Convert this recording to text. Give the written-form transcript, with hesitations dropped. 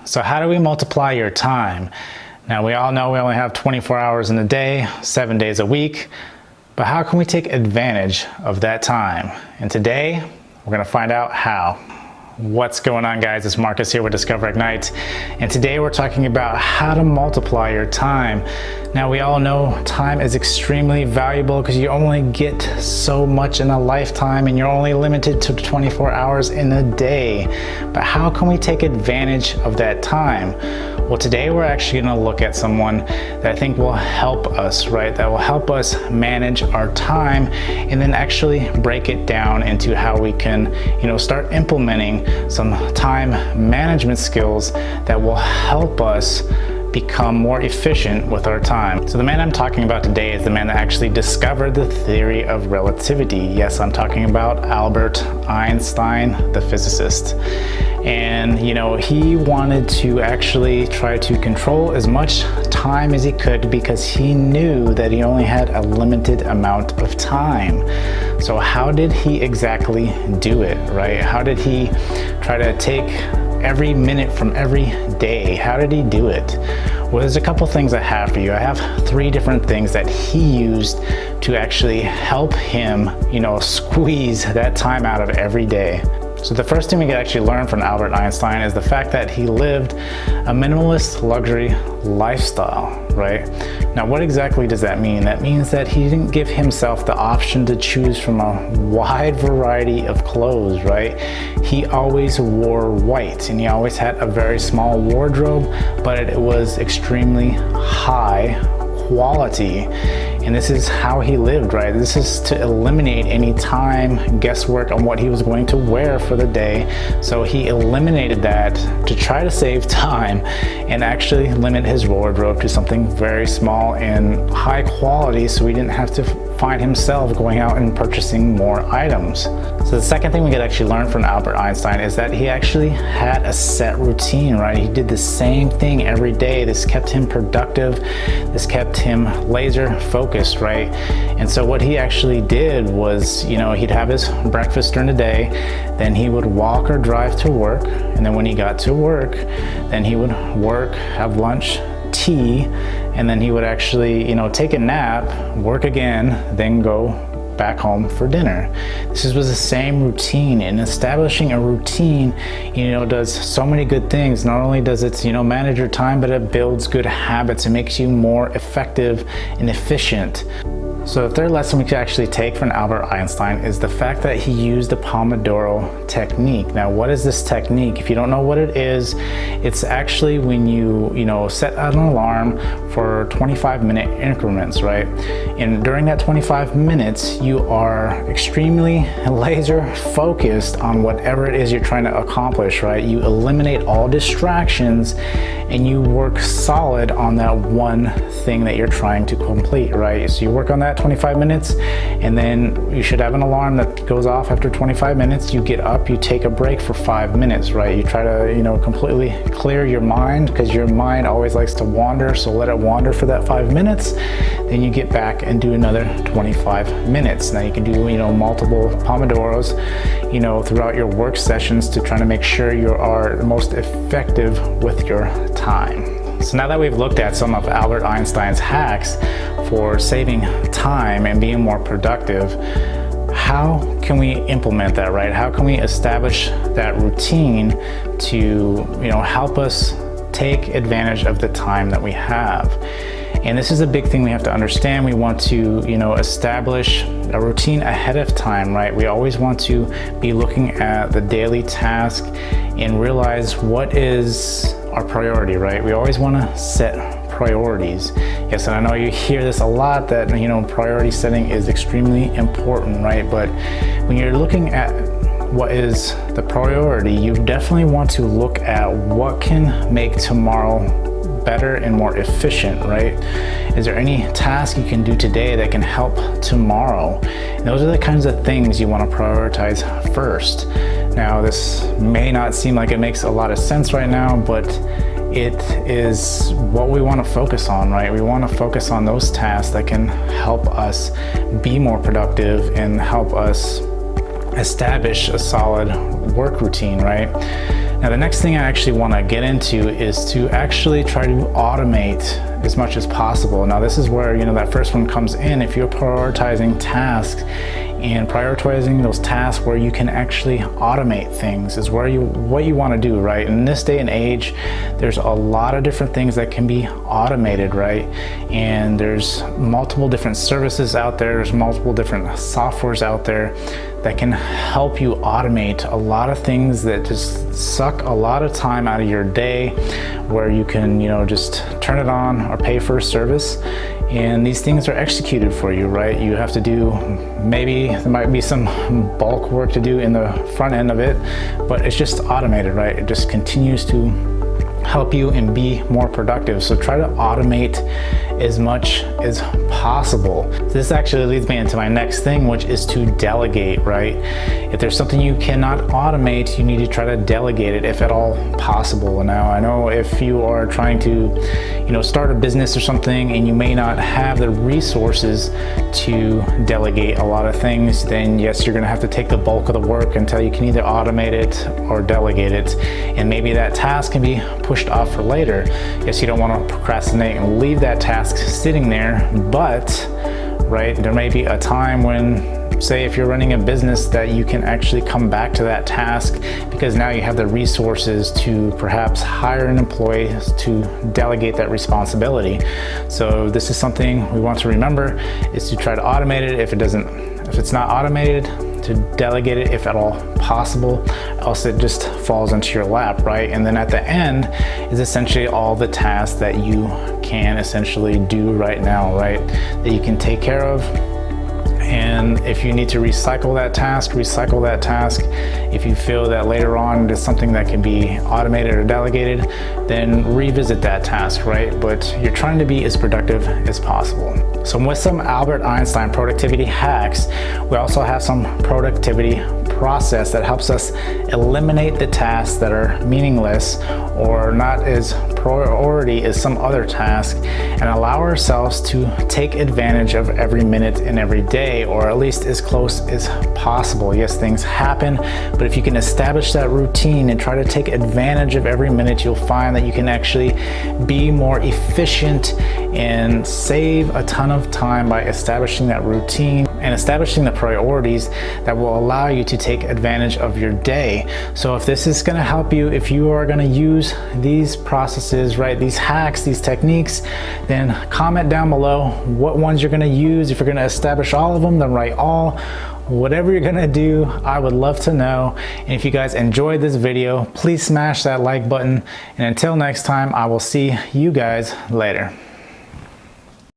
So how do we multiply your time? Now we all know we only have 24 hours in a day, 7 days a week, but how can we take advantage of that time? And today we're gonna find out how. What's going on, guys? It's Marcus here with Discover Ignite, and today we're talking about how to multiply your time. Now we all know time is extremely valuable because you only get so much in a lifetime and you're only limited to 24 hours in a day. But how can we take advantage of that time? Well, today we're actually going to look at someone that I think will help us, right? That will help us manage our time and then actually break it down into how we can, start implementing some time management skills that will help us become more efficient with our time. So the man I'm talking about today is the man that actually discovered the theory of relativity. Yes, I'm talking about Albert Einstein, the physicist. And he wanted to actually try to control as much time as he could because he knew that he only had a limited amount of time. So how did he exactly do it, right? How did he try to take every minute from every day? How did he do it? Well, there's a couple things I have for you. I have 3 different things that he used to actually help him, squeeze that time out of every day. So the first thing we can actually learn from Albert Einstein is the fact that he lived a minimalist luxury lifestyle, right? Now, what exactly does that mean? That means that he didn't give himself the option to choose from a wide variety of clothes, right? He always wore white and he always had a very small wardrobe, but it was extremely high quality. And this is how he lived, right? This is to eliminate any time guesswork on what he was going to wear for the day. So he eliminated that to try to save time and actually limit his wardrobe to something very small and high quality so he didn't have to find himself going out and purchasing more items. So the second thing we could actually learn from Albert Einstein is that he actually had a set routine, right? He did the same thing every day. This kept him productive. This kept him laser focused, right? And so what he actually did was, he'd have his breakfast during the day, then he would walk or drive to work. And then when he got to work, then he would work, have lunch, tea, and then he would actually, take a nap, work again, then go back home for dinner. This was the same routine, and establishing a routine, does so many good things. Not only does it, manage your time, but it builds good habits. It makes you more effective and efficient. So the third lesson we could actually take from Albert Einstein is the fact that he used the Pomodoro Technique. Now, what is this technique? If you don't know what it is, it's actually when you, set an alarm for 25-minute increments, right? And during that 25 minutes, you are extremely laser focused on whatever it is you're trying to accomplish, right? You eliminate all distractions and you work solid on that one thing that you're trying to complete, right? So you work on that 25 minutes, and then you should have an alarm that goes off after 25 minutes. You get up, you take a break for 5 minutes, right? You try to, completely clear your mind because your mind always likes to wander, so let it wander for that 5 minutes. Then you get back and do another 25 minutes. Now you can do, multiple Pomodoros, throughout your work sessions to try to make sure you are most effective with your time. So now that we've looked at some of Albert Einstein's hacks for saving time and being more productive, how can we implement that, right? How can we establish that routine to, help us take advantage of the time that we have? And this is a big thing we have to understand. We want to, establish a routine ahead of time, right? We always want to be looking at the daily task and realize what is our priority, right? We always want to set priorities. Yes, and I know you hear this a lot that, priority setting is extremely important, right? But when you're looking at what is the priority, you definitely want to look at what can make tomorrow better and more efficient, right? Is there any task you can do today that can help tomorrow? And those are the kinds of things you want to prioritize first. Now, this may not seem like it makes a lot of sense right now, but it is what we want to focus on, right? We want to focus on those tasks that can help us be more productive and help us establish a solid work routine, right? Now, the next thing I actually want to get into is to actually try to automate as much as possible. Now, this is where, that first one comes in. If you're prioritizing tasks and prioritizing those tasks where you can actually automate things is what you want to do, right? In this day and age, there's a lot of different things that can be automated, right? And there's multiple different services out there. There's multiple different softwares out there that can help you automate a lot of things that just suck a lot of time out of your day, where you can, just turn it on or pay for a service, and these things are executed for you, right? You have to do, maybe there might be some bulk work to do in the front end of it, but it's just automated, right? It just continues to help you and be more productive. So try to automate as much as possible. This actually leads me into my next thing, which is to delegate, right? If there's something you cannot automate, you need to try to delegate it if at all possible. Now, I know if you are trying to, start a business or something and you may not have the resources to delegate a lot of things, then yes, you're gonna have to take the bulk of the work until you can either automate it or delegate it. And maybe that task can be pushed off for later. Yes, you don't want to procrastinate and leave that task sitting there, but right, there may be a time when, say, if you're running a business, that you can actually come back to that task because now you have the resources to perhaps hire an employee to delegate that responsibility. So this is something we want to remember, is to try to automate it if it's not automated, to delegate it if at all possible, else it just falls into your lap, right? And then at the end is essentially all the tasks that you can essentially do right now, right? That you can take care of. And if you need to recycle that task, recycle that task. If you feel that later on there's something that can be automated or delegated, then revisit that task, right? But you're trying to be as productive as possible. So with some Albert Einstein productivity hacks, we also have some productivity process that helps us eliminate the tasks that are meaningless or not as priority as some other task, and allow ourselves to take advantage of every minute in every day, or at least as close as possible. Yes, things happen, but if you can establish that routine and try to take advantage of every minute, you'll find that you can actually be more efficient and save a ton of time by establishing that routine and establishing the priorities that will allow you to take advantage of your day. So if this is going to help you, if you are going to use these processes, right, these hacks, these techniques, then comment down below what ones you're going to use. If you're going to establish all of them, then write all. Whatever you're gonna do, I would love to know. And if you guys enjoyed this video, please smash that like button. And until next time, I will see you guys later.